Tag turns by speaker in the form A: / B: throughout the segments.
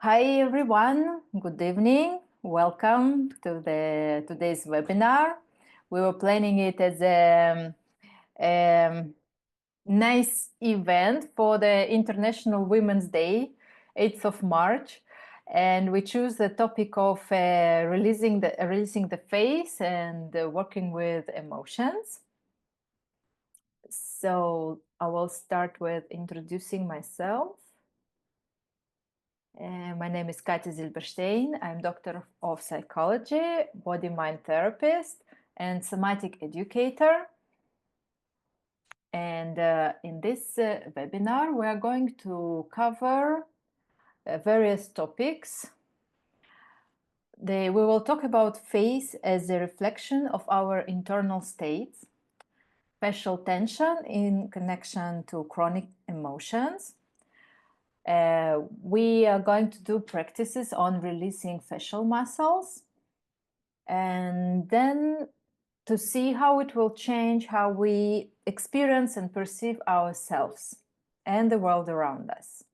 A: Hi everyone, good evening. Welcome to today's webinar. We were planning it as a nice event for the International Women's Day, 8th of March, and we choose the topic of releasing the face and working with emotions. So I will start with introducing myself. My name is Zilberштейн. I'm Doctor of Psychology, Body-Mind Therapist, and Somatic Educator. And in this webinar, we are going to cover various topics. We will talk about face as a reflection of our internal states, facial tension in connection to chronic emotions. We are going to do practices on releasing facial muscles, and then to see how it will change how we experience and perceive ourselves and the world around us.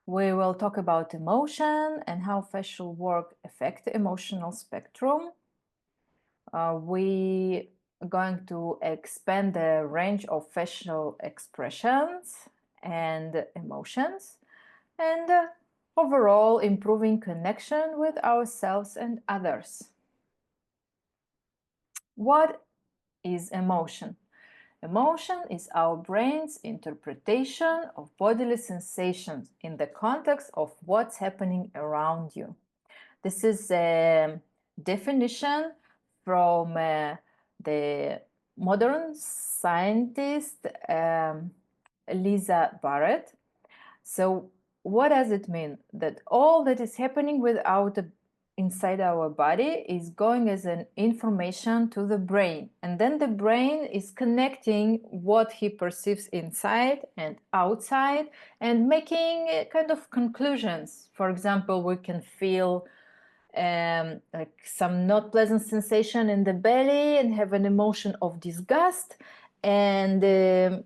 A: We will talk about emotion and how facial work affects the emotional spectrum. We are going to expand the range of facial expressions and emotions, and overall improving connection with ourselves and others. What is emotion? Emotion is our brain's interpretation of bodily sensations in the context of what's happening around you. This is a definition from the modern scientist Lisa Barrett. So what does it mean? That all that is happening inside our body is going as an information to the brain, and then the brain is connecting what he perceives inside and outside and making kind of conclusions. For example, we can feel like some not pleasant sensation in the belly and have an emotion of disgust, and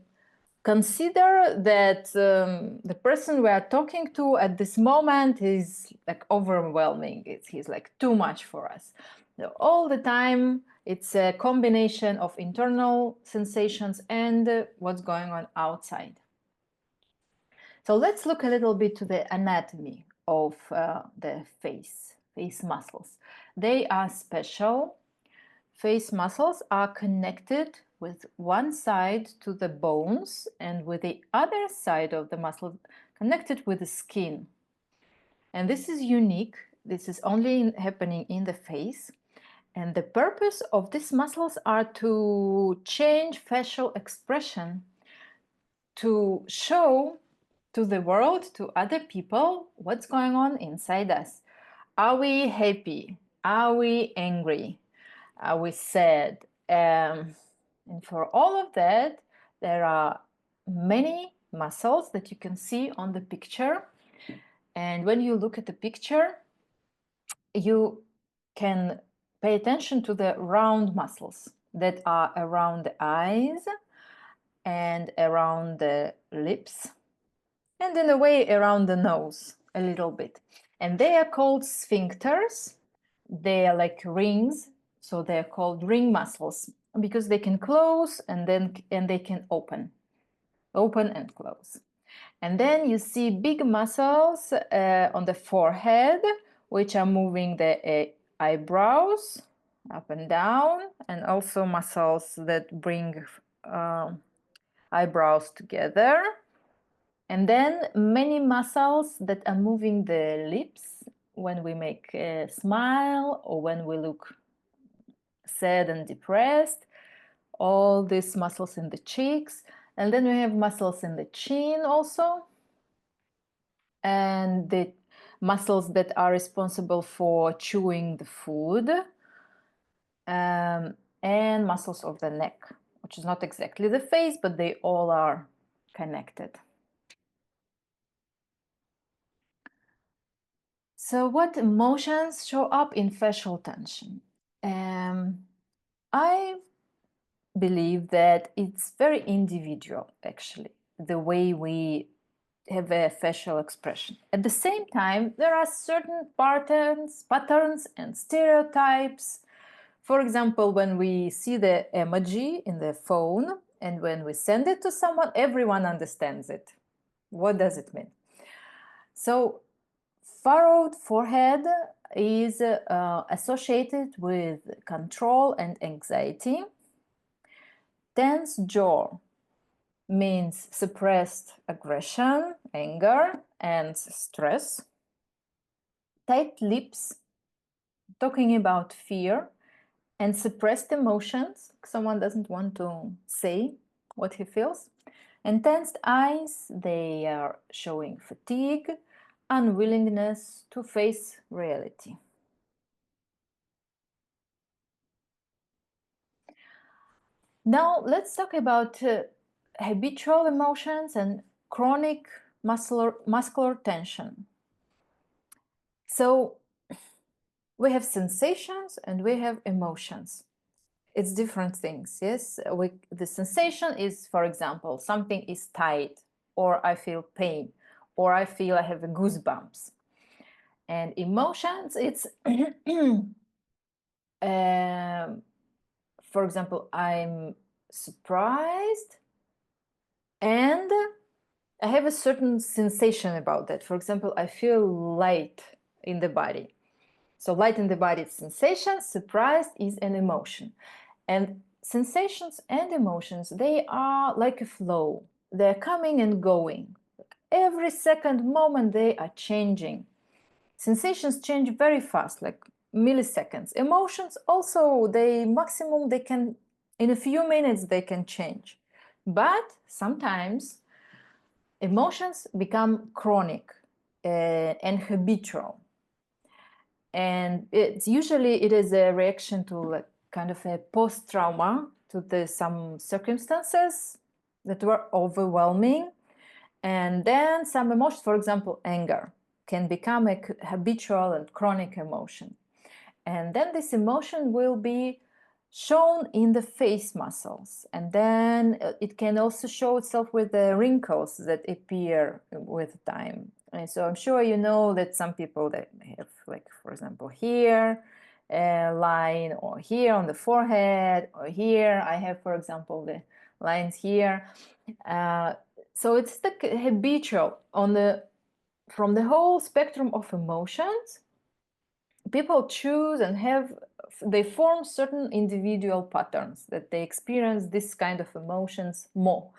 A: consider that the person we are talking to at this moment is like overwhelming. He's like too much for us. So all the time, it's a combination of internal sensations and what's going on outside. So let's look a little bit to the anatomy of the face muscles. They are special. Face muscles are connected with one side to the bones and with the other side of the muscle connected with the skin. And this is unique. This is only happening in the face. And the purpose of these muscles are to change facial expression, to show to the world, to other people, what's going on inside us. Are we happy? Are we angry? Are we sad? And for all of that, there are many muscles that you can see on the picture. And when you look at the picture, you can pay attention to the round muscles that are around the eyes and around the lips, and in a way around the nose a little bit. And they are called sphincters. They are like rings, so they're called ring muscles because they can close and they can open and close. And then you see big muscles on the forehead, which are moving the eyebrows up and down, and also muscles that bring eyebrows together. And then many muscles that are moving the lips when we make a smile or when we look sad and depressed. All these muscles in the cheeks. And then we have muscles in the chin also. And the muscles that are responsible for chewing the food. And muscles of the neck, which is not exactly the face, but they all are connected. So what emotions show up in facial tension? I believe that it's very individual, actually, the way we have a facial expression. At the same time, there are certain patterns and stereotypes. For example, when we see the emoji in the phone and when we send it to someone, everyone understands it. What does it mean? So furrowed forehead is associated with control and anxiety. Tense jaw means suppressed aggression, anger, and stress. Tight lips, talking about fear and suppressed emotions. Someone doesn't want to say what he feels. And tensed eyes, they are showing fatigue, unwillingness to face reality. Now let's talk about habitual emotions and chronic muscular tension. So we have sensations and we have emotions. It's different things, yes? The sensation is, for example, something is tight, or I feel pain, or I feel I have goosebumps. And emotions, it's, for example, I'm surprised and I have a certain sensation about that. For example, I feel light in the body. So light in the body is sensation, surprised is an emotion. And sensations and emotions, they are like a flow. They're coming and going. Every second moment they are changing. Sensations change very fast, like milliseconds. Emotions also, they can, in a few minutes, they can change. But sometimes emotions become chronic and habitual. And it is a reaction to like kind of a post-trauma to some circumstances that were overwhelming. And then some emotions, for example, anger, can become a habitual and chronic emotion. And then this emotion will be shown in the face muscles. And then it can also show itself with the wrinkles that appear with time. And so I'm sure you know that some people that have, like, for example, here a line, or here on the forehead, or here I have, for example, the lines here. So it's the habitual from the whole spectrum of emotions. People choose and they form certain individual patterns that they experience this kind of emotions more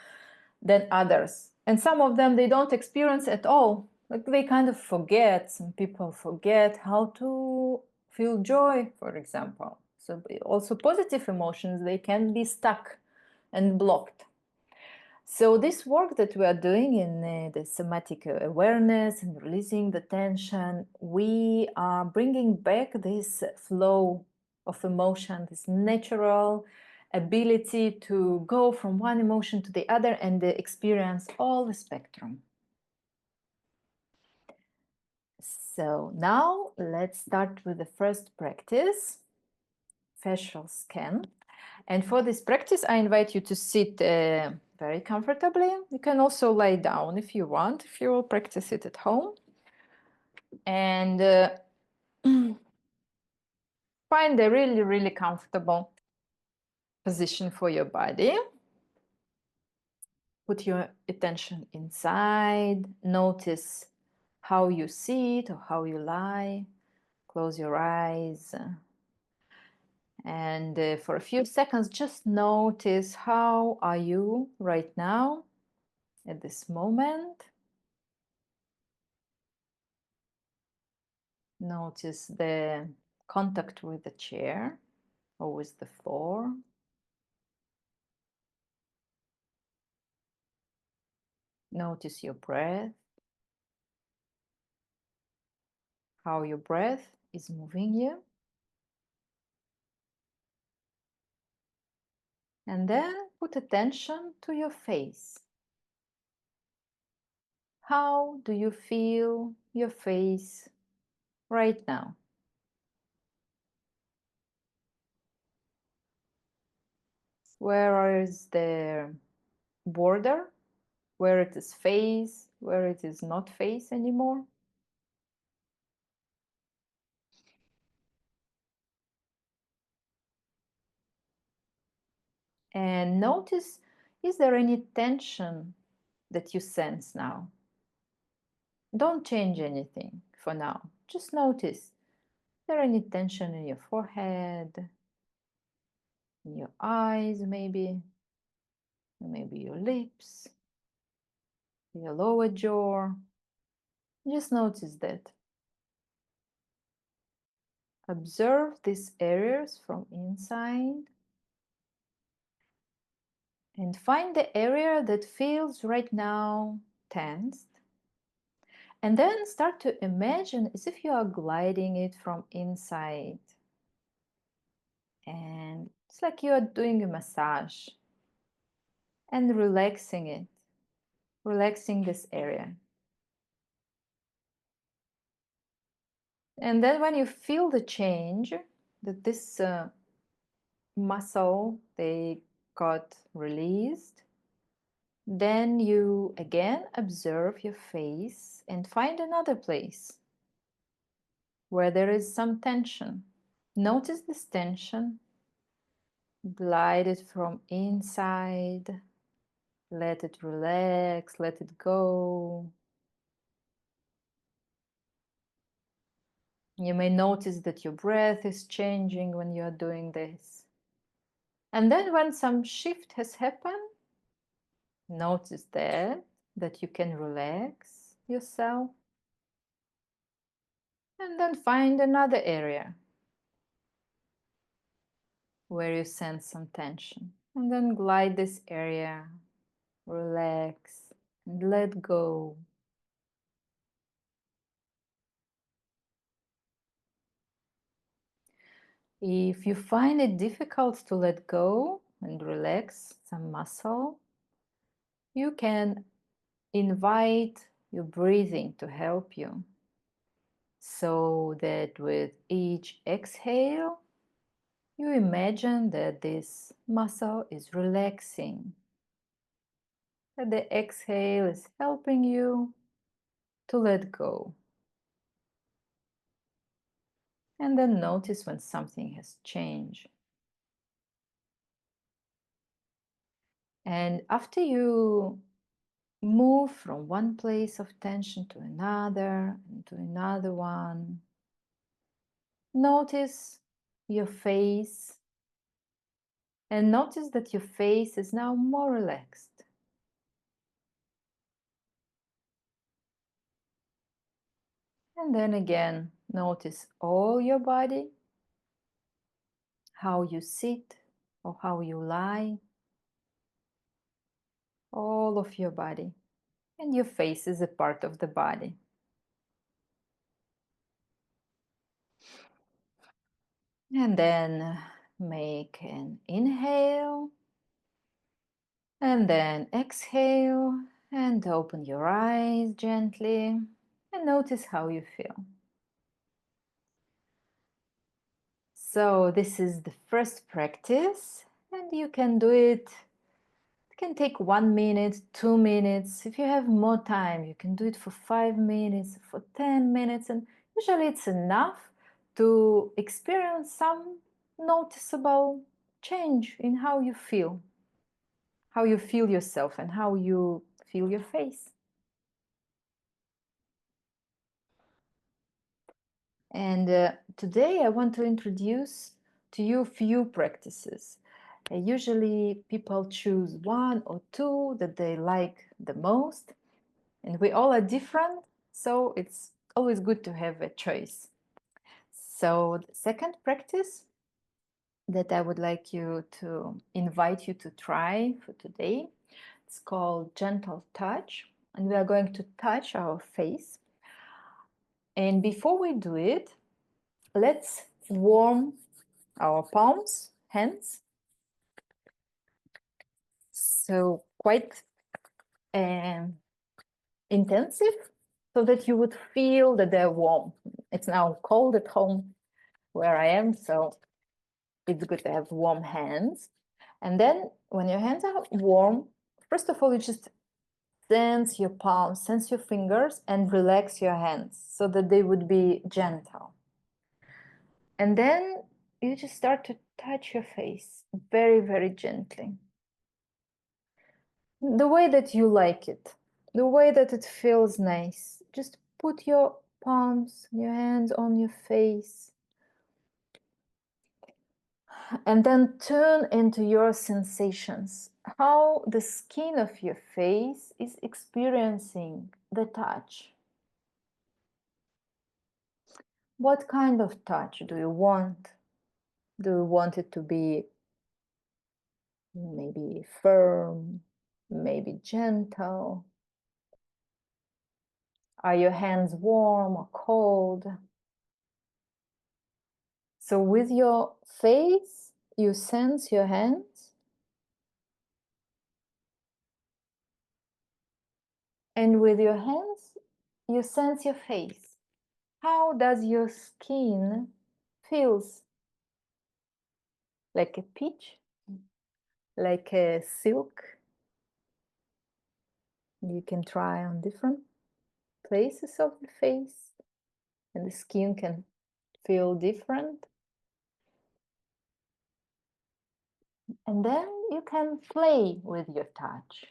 A: than others. And some of them they don't experience at all. Like they kind of forget, some people forget how to feel joy, for example. So also positive emotions, they can be stuck and blocked. So this work that we are doing in the somatic awareness and releasing the tension, we are bringing back this flow of emotion, this natural ability to go from one emotion to the other and experience all the spectrum. So now let's start with the first practice, facial scan. And for this practice, I invite you to sit very comfortably. You can also lie down if you want, if you will practice it at home. And find a really, really comfortable position for your body. Put your attention inside. Notice how you sit or how you lie. Close your eyes. And for a few seconds, just notice how are you right now at this moment. Notice the contact with the chair or with the floor. Notice your breath, how your breath is moving you. And then put attention to your face. How do you feel your face right now? Where is the border? Where it is face where it is not face anymore. And notice, is there any tension that you sense now? Don't change anything for now. Just notice, is there any tension in your forehead, in your eyes maybe your lips, your lower jaw? Just notice that. Observe these areas from inside and find the area that feels right now tensed. And then start to imagine as if you are gliding it from inside. And it's like you are doing a massage and relaxing it, relaxing this area. And then when you feel the change, that this muscle, they got released, then you again observe your face and find another place where there is some tension. Notice this tension, glide it from inside, let it relax, let it go. You may notice that your breath is changing when you are doing this. And then when some shift has happened, notice that you can relax yourself. And then find another area where you sense some tension. And then glide this area, relax, and let go. If you find it difficult to let go and relax some muscle, you can invite your breathing to help you, so that with each exhale, you imagine that this muscle is relaxing, that the exhale is helping you to let go. And then notice when something has changed. And after you move from one place of tension to another and to another one, notice your face and notice that your face is now more relaxed. And then again, notice all your body, how you sit or how you lie, all of your body. And your face is a part of the body. And then make an inhale and then exhale and open your eyes gently and notice how you feel. So this is the first practice and you can do it. It can take 1 minute, 2 minutes. If you have more time, you can do it for 5 minutes, for 10 minutes, and usually it's enough to experience some noticeable change in how you feel yourself and how you feel your face. And today I want to introduce to you a few practices. Usually people choose one or two that they like the most, and we all are different, so it's always good to have a choice. So the second practice that I would like you to invite you to try for today, it's called gentle touch, and we are going to touch our face. And before we do it, let's warm our palms, hands. So quite intensive, so that you would feel that they're warm. It's now cold at home where I am, so it's good to have warm hands. And then when your hands are warm, first of all, you just sense your palms, sense your fingers, and relax your hands so that they would be gentle. And then you just start to touch your face very, very gently. The way that you like it, the way that it feels nice. Just put your palms, your hands on your face. And then turn into your sensations, how the skin of your face is experiencing the touch. What kind of touch do you want? Do you want it to be maybe firm, maybe gentle? Are your hands warm or cold? So with your face, you sense your hands. And with your hands, you sense your face. How does your skin feels? Like a peach? Like a silk? You can try on different places of the face, and the skin can feel different. And then you can play with your touch.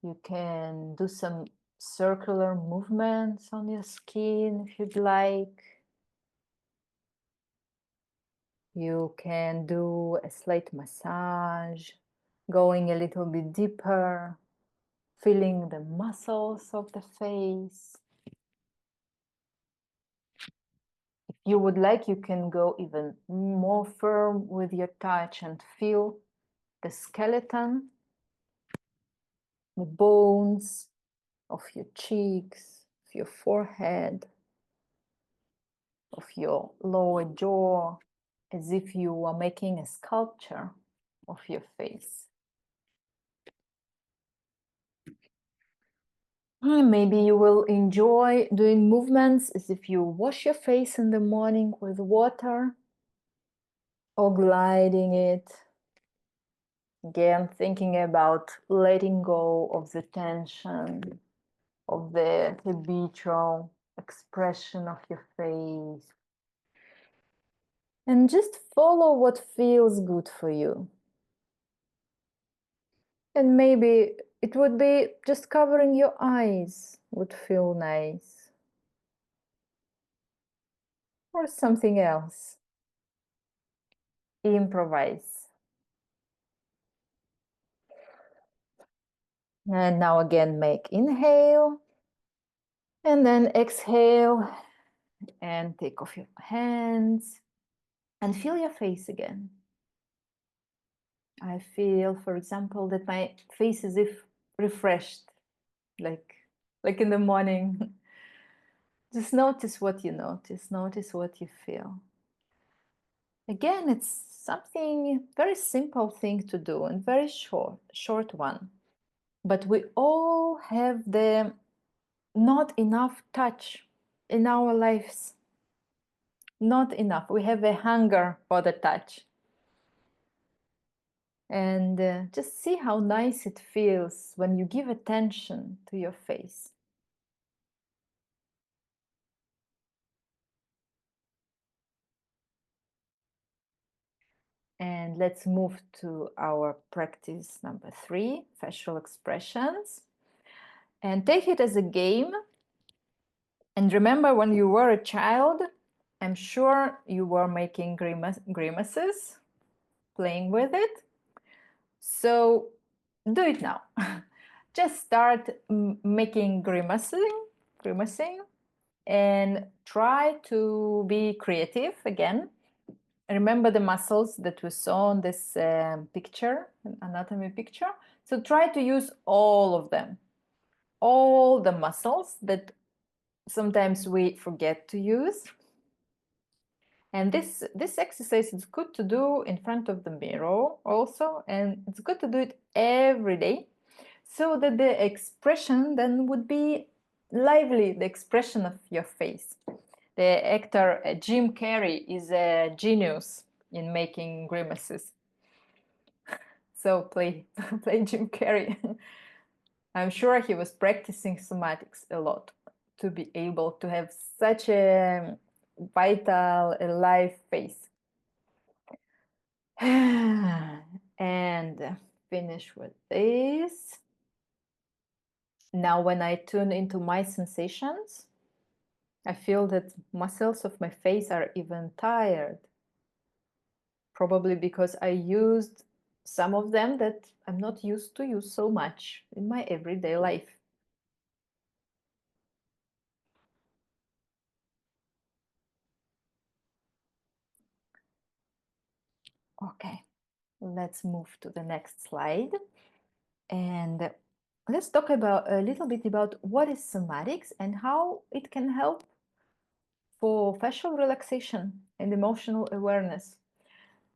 A: You can do some circular movements on your skin if you'd like. You can do a slight massage, going a little bit deeper, feeling the muscles of the face. If you would like, you can go even more firm with your touch and feel the skeleton, the bones of your cheeks, of your forehead, of your lower jaw, as if you were making a sculpture of your face. Maybe you will enjoy doing movements as if you wash your face in the morning with water, or gliding it. Again, thinking about letting go of the tension, of the habitual expression of your face. And just follow what feels good for you. And maybe it would be just covering your eyes would feel nice. Or something else. Improvise. And now again, make inhale. And then exhale. And take off your hands. And feel your face again. I feel, for example, that my face is if refreshed, like in the morning. Just notice what you notice. Notice what you feel. Again, it's something very simple thing to do and very short one. But we all have the not enough touch in our lives. Not enough. We have a hunger for the touch. And just see how nice it feels when you give attention to your face. And let's move to our practice number 3, facial expressions. And take it as a game. And remember when you were a child, I'm sure you were making grimaces, playing with it. So do it now. Just start making grimacing, and try to be creative again. Remember the muscles that we saw on this picture, anatomy picture. So try to use all of them, all the muscles that sometimes we forget to use. And this exercise is good to do in front of the mirror also, and it's good to do it every day, so that the expression then would be lively, the expression of your face. The actor Jim Carrey is a genius in making grimaces. So play Jim Carrey. I'm sure he was practicing somatics a lot to be able to have such a vital, alive face. And finish with this. Now, when I tune into my sensations, I feel that muscles of my face are even tired. Probably because I used some of them that I'm not used to use so much in my everyday life. Okay, let's move to the next slide. And let's talk about a little bit about what is somatics and how it can help for facial relaxation and emotional awareness.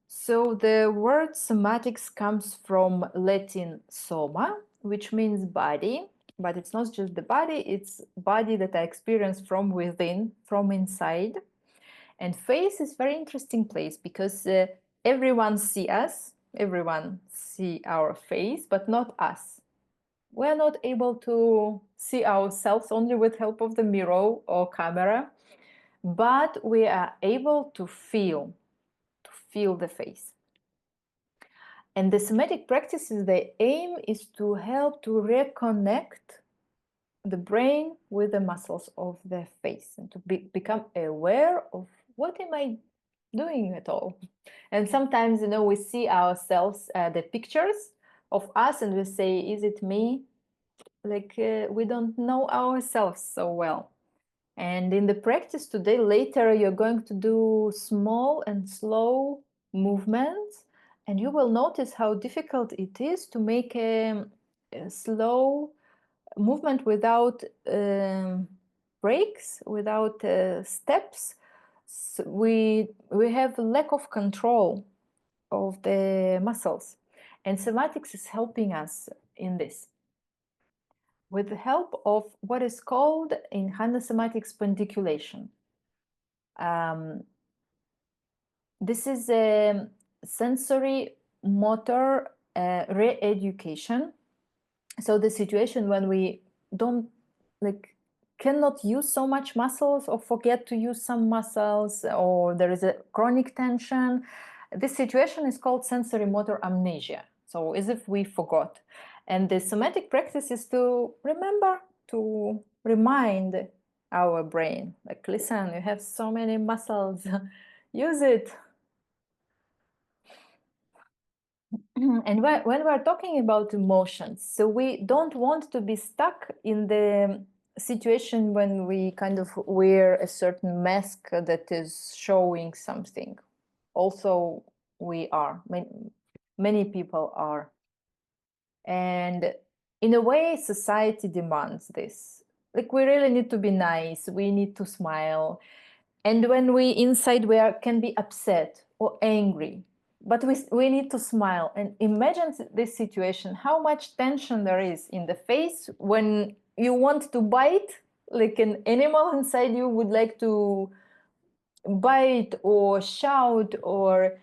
A: So the word somatics comes from Latin soma, which means body, but it's not just the body, it's body that I experience from within, from inside. And face is very interesting place because everyone see us, everyone see our face, but not us. We're not able to see ourselves only with help of the mirror or camera, but we are able to feel the face. And the somatic practices, the aim is to help to reconnect the brain with the muscles of the face and to become aware of what am I doing at all. And sometimes, we see ourselves, the pictures of us, and we say, is it me? Like we don't know ourselves so well. And in the practice today, later, you're going to do small and slow movements, and you will notice how difficult it is to make a slow movement without breaks, without steps. So we have lack of control of the muscles, and somatics is helping us in this with the help of what is called in Hana somatic spondiculation. This is a sensory motor re-education. So the situation when we don't cannot use so much muscles or forget to use some muscles, or there is a chronic tension. This situation is called sensory motor amnesia. So as if we forgot. And the somatic practice is to remember, to remind our brain, like, listen, you have so many muscles, use it. And when we're talking about emotions, so we don't want to be stuck in the situation when we kind of wear a certain mask that is showing something. Also, we are, many people are. And in a way, society demands this. Like, we really need to be nice, we need to smile. And when we inside, can be upset or angry, but we need to smile. And imagine this situation, how much tension there is in the face when you want to bite, like an animal inside you would like to bite or shout or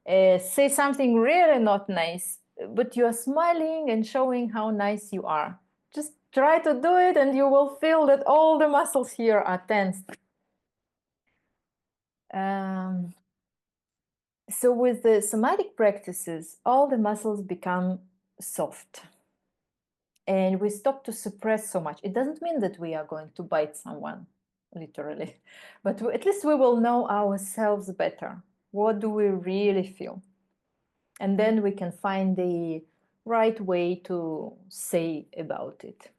A: say something really not nice, but you are smiling and showing how nice you are. Just try to do it and you will feel that all the muscles here are tensed. So with the somatic practices, all the muscles become soft and we stop to suppress so much. It doesn't mean that we are going to bite someone, literally, but at least we will know ourselves better. What do we really feel? And then we can find the right way to say about it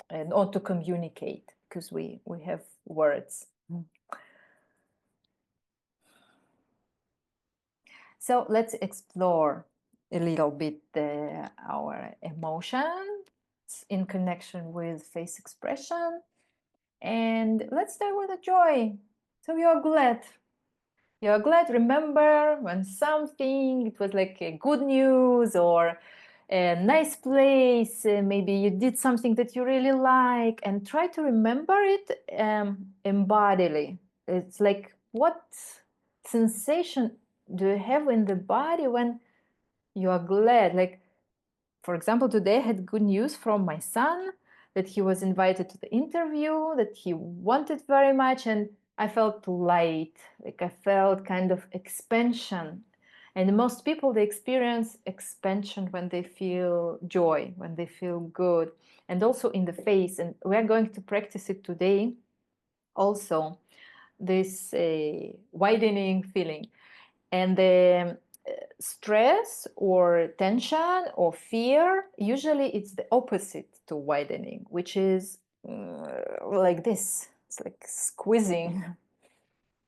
A: and or to communicate, because we have words. So let's explore a little bit our emotions in connection with face expression. And let's start with the joy. So you're glad. You're glad. Remember when something, it was like a good news or a nice place. Maybe you did something that you really like, and try to remember it embodily. It's like, what sensation do you have in the body when you are glad? Like, For example, today I had good news from my son that he was invited to the interview that he wanted very much, and I felt light, like I felt kind of expansion. And most people, they experience expansion when they feel joy, when they feel good, and also in the face. And we are going to practice it today also, this widening feeling. And the stress or tension or fear, usually it's the opposite to widening, which is like this. It's like squeezing.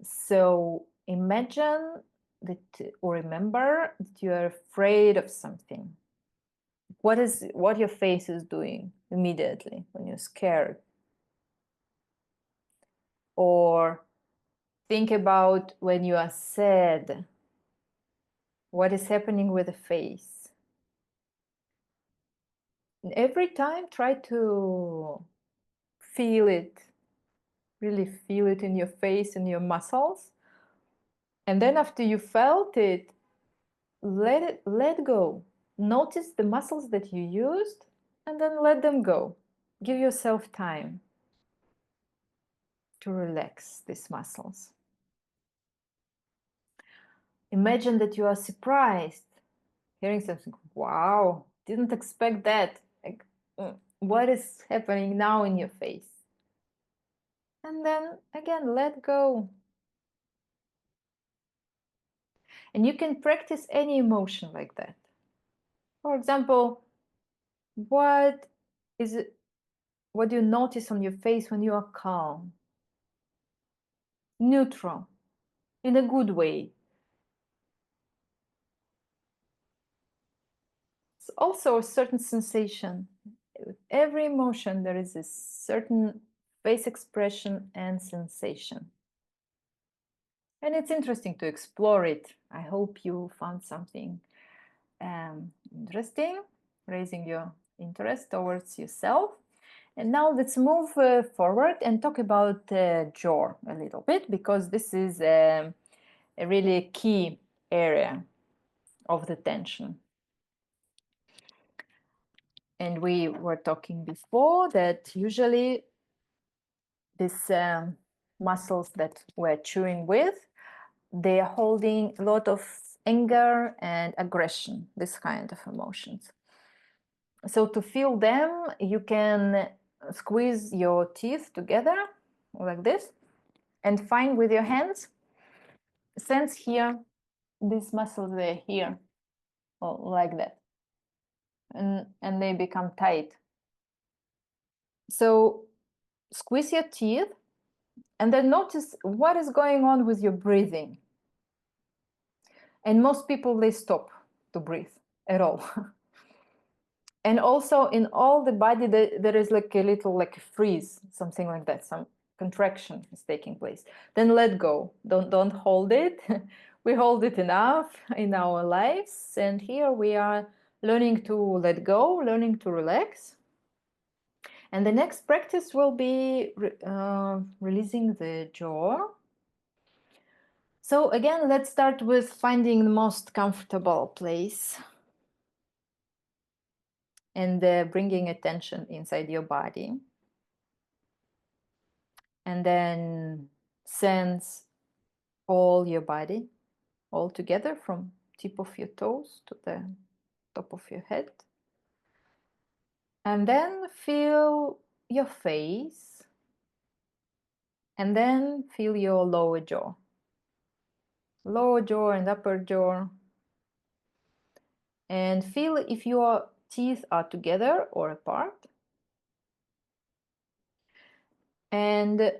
A: So imagine that, or remember that you are afraid of something. What your face is doing immediately when you're scared? Or think about when you are sad. What is happening with the face? And every time try to feel it, really feel it in your face and your muscles. And then after you felt it, let go. Notice the muscles that you used and then let them go. Give yourself time to relax these muscles. Imagine that you are surprised hearing something. Wow, didn't expect that. Like, what is happening now in your face? And then again, let go. And you can practice any emotion like that. For example, what is it, what do you notice on your face when you are calm? Neutral, in a good way. It's also a certain sensation. With every emotion, there is a certain face expression and sensation. And it's interesting to explore it. I hope you found something interesting, raising your interest towards yourself. And now let's move forward and talk about jaw a little bit, because this is a really key area of the tension. And we were talking before that usually these muscles that we're chewing with, they are holding a lot of anger and aggression, this kind of emotions. So to feel them, you can squeeze your teeth together like this and find with your hands, sense here, these muscles, they're here, or like that. And they become tight. So squeeze your teeth and then notice what is going on with your breathing. And most people, they stop to breathe at all. And also in all the body, there is like a little like a freeze, something like that, some contraction is taking place. Then let go. Don't hold it. We hold it enough in our lives. And here we are learning to let go, learning to relax. And the next practice will be releasing the jaw. So again, let's start with finding the most comfortable place and bringing attention inside your body. And then sense all your body all together from tip of your toes to the top of your head. And then feel your face. And then feel your lower jaw. Lower jaw and upper jaw. And feel if your teeth are together or apart. And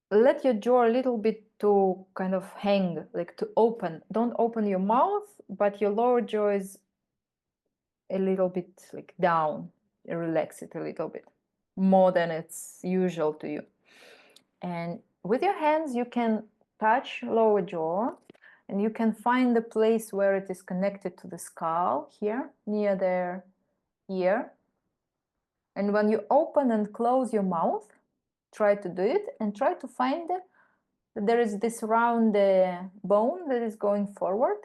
A: let your jaw a little bit to kind of hang, like to open. Don't open your mouth, but your lower jaw is a little bit like down. Relax it a little bit more than it's usual to you. And with your hands, you can touch lower jaw and you can find the place where it is connected to the skull here near their ear. And when you open and close your mouth, try to do it and try to find that there is this round bone that is going forward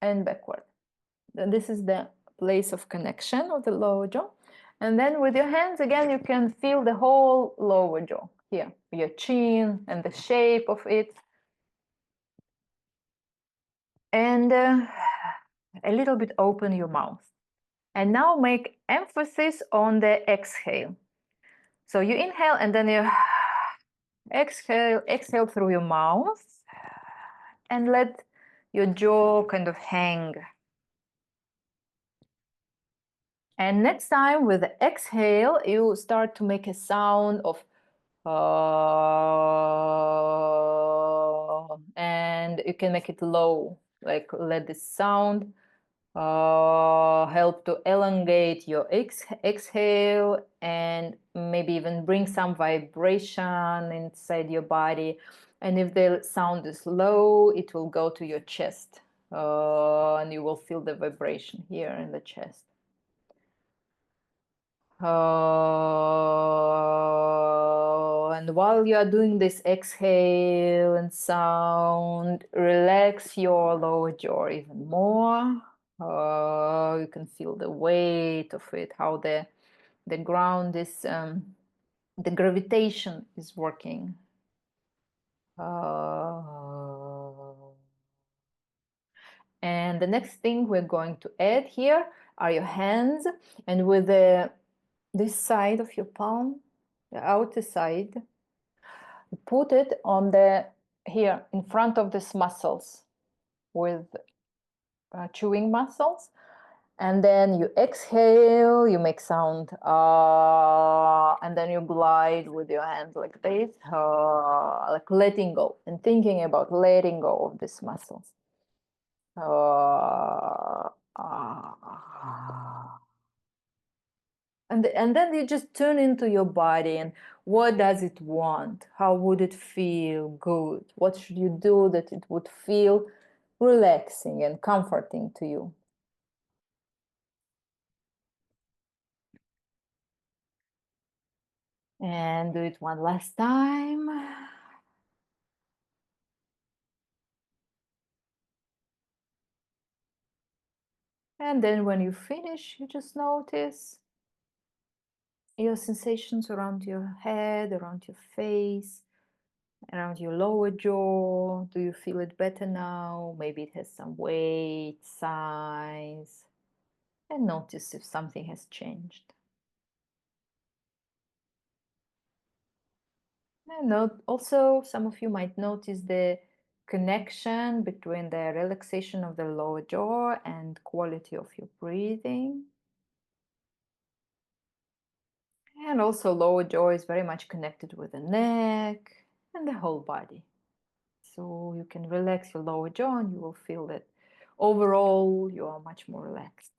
A: and backward. And this is the place of connection of the lower jaw. And then with your hands, again, you can feel the whole lower jaw here, your chin and the shape of it. And a little bit open your mouth. And now make emphasis on the exhale. So you inhale and then you exhale through your mouth and let your jaw kind of hang. And next time with the exhale, you start to make a sound of and you can make it low, like let this sound help to elongate your exhale and maybe even bring some vibration inside your body. And if the sound is low, it will go to your chest and you will feel the vibration here in the chest. And while you are doing this exhale and sound, relax your lower jaw even more. You can feel the weight of it, how the ground is, the gravitation is working. And the next thing we're going to add here are your hands, and with this side of your palm, the outer side, put it on the here in front of these muscles with chewing muscles, and then you exhale, you make sound and then you glide with your hands like this, like letting go and thinking about letting go of these muscles. And then you just tune into your body and what does it want? How would it feel good? What should you do that it would feel relaxing and comforting to you? And do it one last time. And then when you finish, you just notice your sensations around your head, around your face, around your lower jaw. Do you feel it better now? Maybe it has some weight, size. And notice if something has changed. And also, some of you might notice the connection between the relaxation of the lower jaw and quality of your breathing. And also, lower jaw is very much connected with the neck and the whole body. So you can relax your lower jaw and you will feel that overall you are much more relaxed.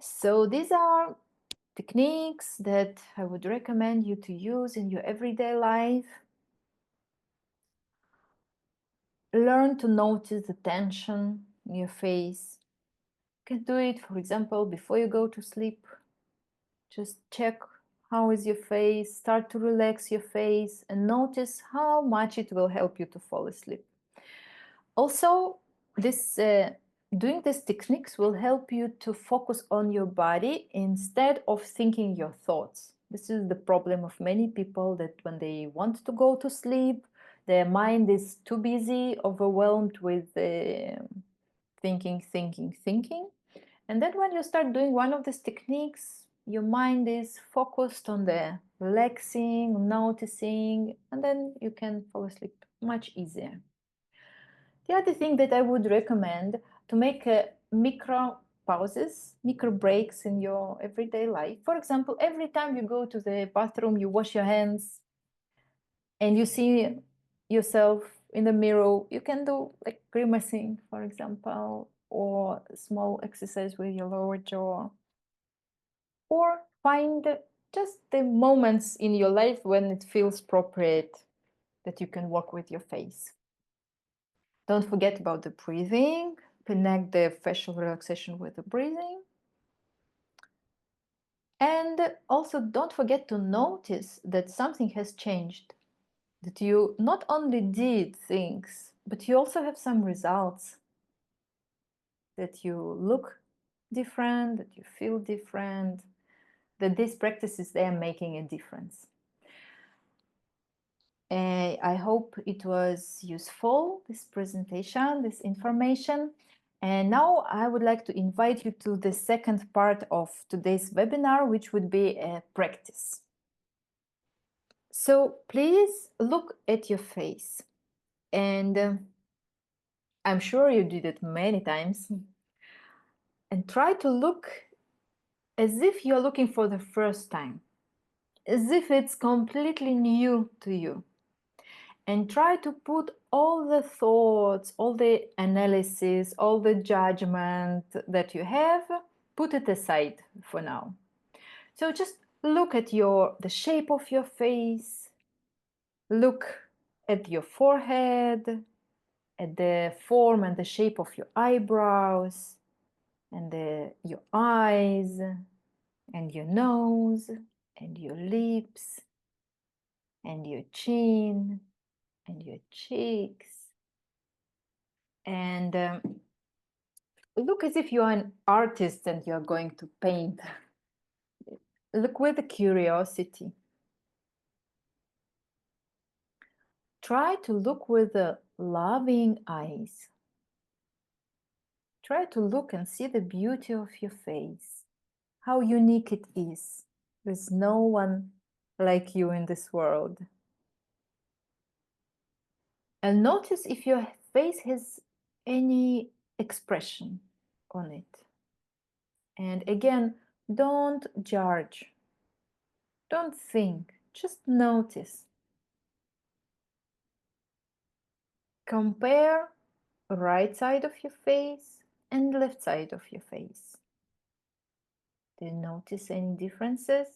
A: So these are techniques that I would recommend you to use in your everyday life. Learn to notice the tension in your face. You can do it, for example, before you go to sleep. Just check how is your face, start to relax your face and notice how much it will help you to fall asleep. Also, doing these techniques will help you to focus on your body instead of thinking your thoughts. This is the problem of many people, that when they want to go to sleep, their mind is too busy, overwhelmed with thinking. And then when you start doing one of these techniques, your mind is focused on the relaxing, noticing, and then you can fall asleep much easier. The other thing that I would recommend to make micro pauses, micro breaks in your everyday life. For example, every time you go to the bathroom, you wash your hands and you see yourself in the mirror, you can do like grimacing, for example, or a small exercise with your lower jaw. Or find just the moments in your life when it feels appropriate that you can walk with your face. Don't forget about the breathing. Connect the facial relaxation with the breathing. And also don't forget to notice that something has changed. That you not only did things but you also have some results, that you look different, that you feel different, that these practices, they are making a difference. I hope it was useful, this presentation, this information. And now I would like to invite you to the second part of today's webinar, which would be a practice. So please look at your face, and I'm sure you did it many times, and try to look as if you're looking for the first time, as if it's completely new to you. And try to put all the thoughts, all the analysis, all the judgment that you have, put it aside for now. So just look at the shape of your face, look at your forehead, at the form and the shape of your eyebrows, and your eyes, and your nose, and your lips, and your chin, and your cheeks. And look as if you are an artist and you're going to paint. Look with curiosity. Try to look with loving eyes. Try to look and see the beauty of your face, how unique it is. There's no one like you in this world. And notice if your face has any expression on it. And again, don't judge. Don't think, just notice. Compare right side of your face and left side of your face. Do you notice any differences?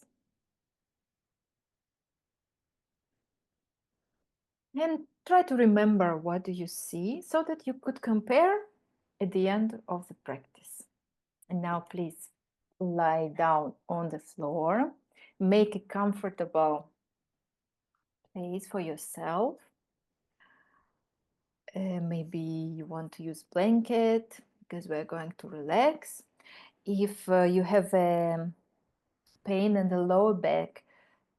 A: And try to remember what do you see so that you could compare at the end of the practice. And now please lie down on the floor. Make a comfortable place for yourself. Maybe you want to use blanket because we're going to relax. If you have pain in the lower back,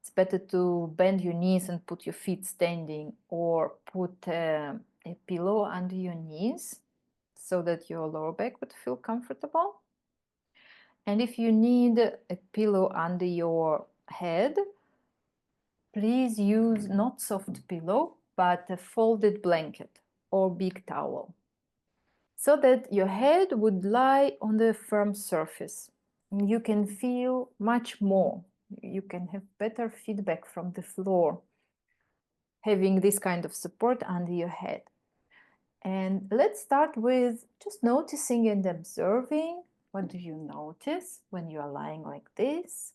A: it's better to bend your knees and put your feet standing, or put a pillow under your knees so that your lower back would feel comfortable. And if you need a pillow under your head, please use not soft pillow, but a folded blanket or big towel, so that your head would lie on the firm surface. You can feel much more. You can have better feedback from the floor, having this kind of support under your head. And let's start with just noticing and observing. What do you notice when you are lying like this?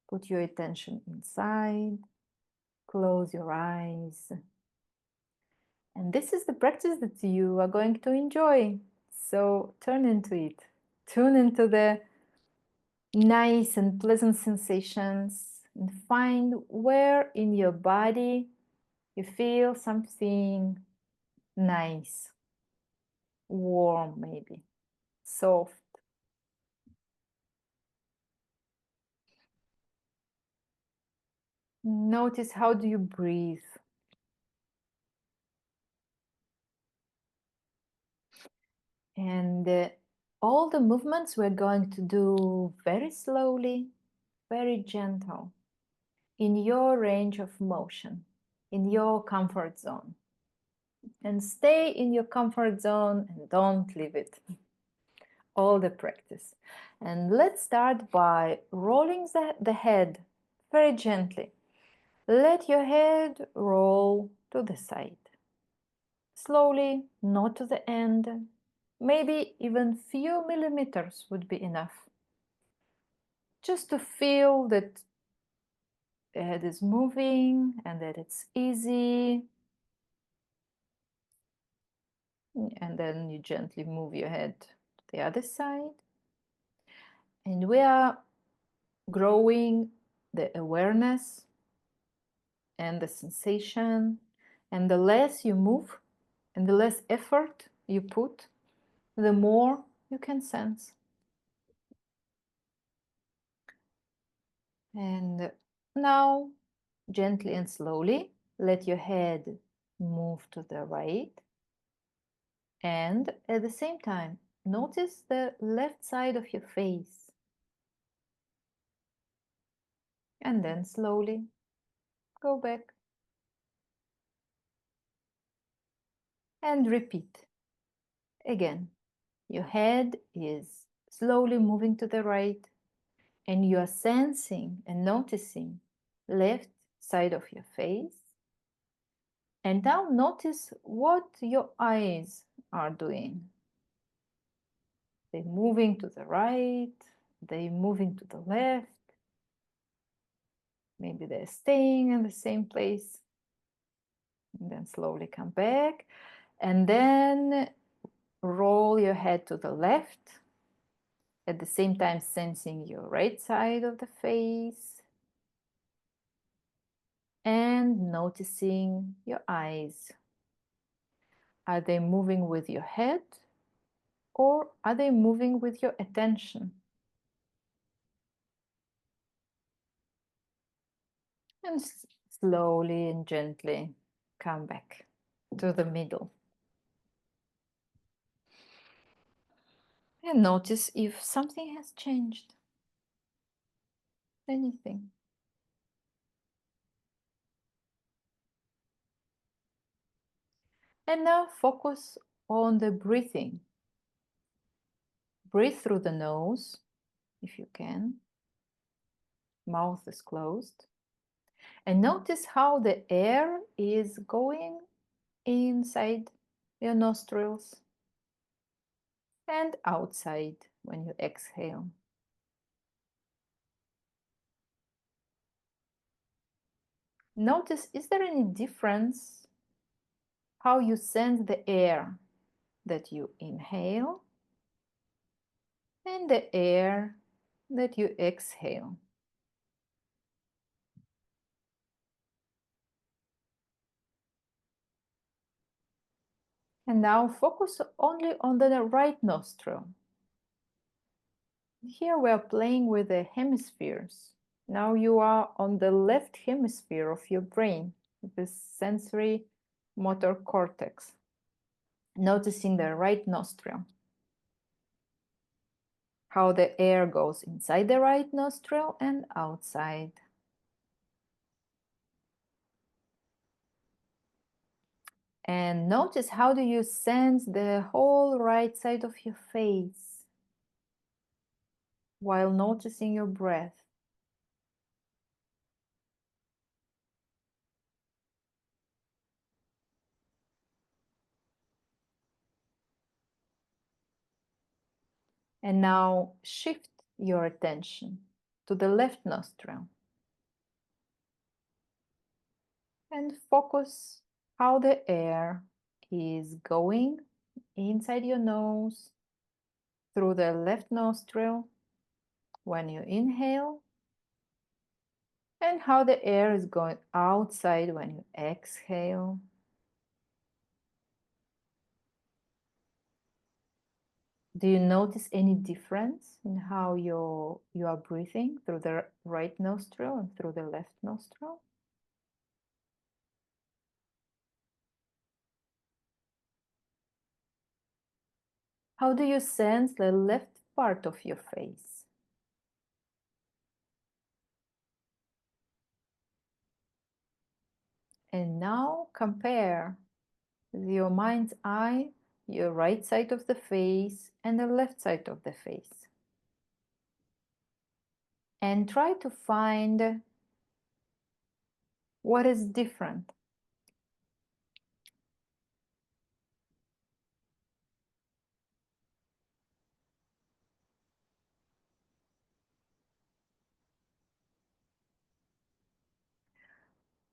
A: Put your attention inside, close your eyes. And this is the practice that you are going to enjoy. So turn into it. Tune into the nice and pleasant sensations and find where in your body you feel something nice, warm maybe, soft. Notice how do you breathe. And all the movements we're going to do very slowly, very gentle, in your range of motion, in your comfort zone. And stay in your comfort zone and don't leave it. All the practice. And let's start by rolling the head very gently. Let your head roll to the side. Slowly, not to the end. Maybe even few millimeters would be enough. Just to feel that the head is moving and that it's easy. And then you gently move your head to the other side. And we are growing the awareness and the sensation And the less you move and the less effort you put, the more you can sense. And now, gently and slowly, let your head move to the right. And at the same time, notice the left side of your face. And then slowly go back. And repeat. Again, your head is slowly moving to the right, and you are sensing and noticing left side of your face. And now notice what your eyes are doing. They're moving to the right, they're moving to the left. Maybe they're staying in the same place. And then slowly come back. And then roll your head to the left, at the same time sensing your right side of the face. And noticing your eyes. Are they moving with your head, or are they moving with your attention? And slowly and gently come back to the middle. And notice if something has changed. Anything. And now focus on the breathing. Breathe through the nose, if you can. Mouth is closed. And notice how the air is going inside your nostrils and outside when you exhale. Notice, is there any difference how you sense the air that you inhale and the air that you exhale? And now focus only on the right nostril. Here we are playing with the hemispheres. Now you are on the left hemisphere of your brain, the sensory motor cortex, noticing the right nostril. How the air goes inside the right nostril and outside. And notice, how do you sense the whole right side of your face while noticing your breath? And now shift your attention to the left nostril and focus how the air is going inside your nose through the left nostril when you inhale, and how the air is going outside when you exhale. Do you notice any difference in how you are breathing through the right nostril and through the left nostril? How do you sense the left part of your face? And now compare with your mind's eye your right side of the face and the left side of the face. And try to find what is different.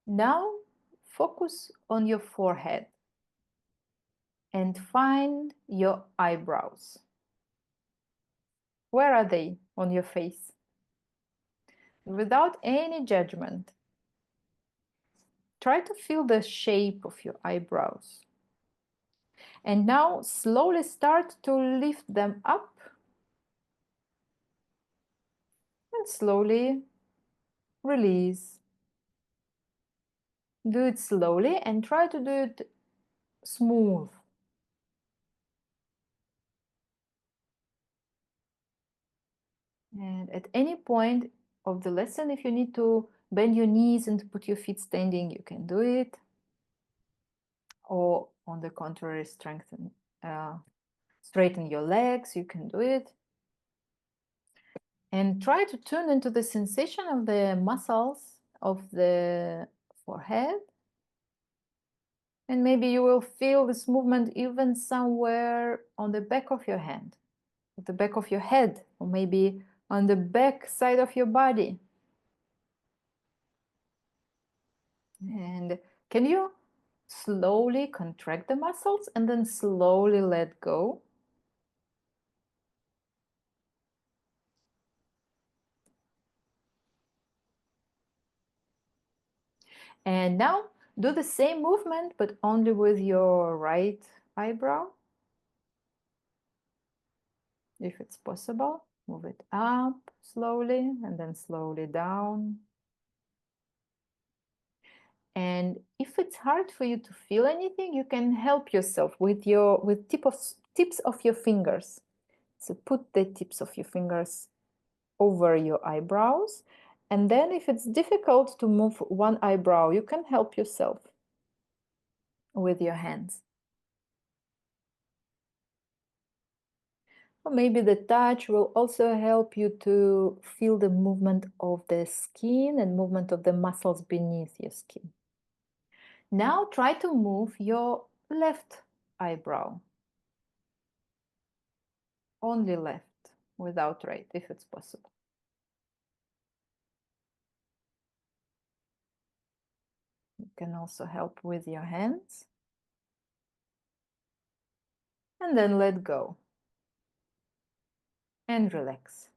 A: Now focus on your forehead and find your eyebrows. Where are they on your face? Without any judgment. try to feel the shape of your eyebrows. And now slowly start to lift them up and slowly release. Do it slowly and try to do it smooth. And at any point of the lesson, if you need to bend your knees and put your feet standing, you can do it. Or on the contrary, straighten your legs, you can do it. And try to tune into the sensation of the muscles of the forehead. And maybe you will feel this movement even somewhere on the back of your hand, at the back of your head, or maybe on the back side of your body. And can you slowly contract the muscles and then slowly let go? And now do the same movement, but only with your right eyebrow. If it's possible, move it up slowly and then slowly down. And if it's hard for you to feel anything, you can help yourself with tips of your fingers. So put the tips of your fingers over your eyebrows. And then if it's difficult to move one eyebrow, you can help yourself with your hands. Or maybe the touch will also help you to feel the movement of the skin and movement of the muscles beneath your skin. Now try to move your left eyebrow. Only left, without right, if it's possible. You can also help with your hands. And then let go. And relax.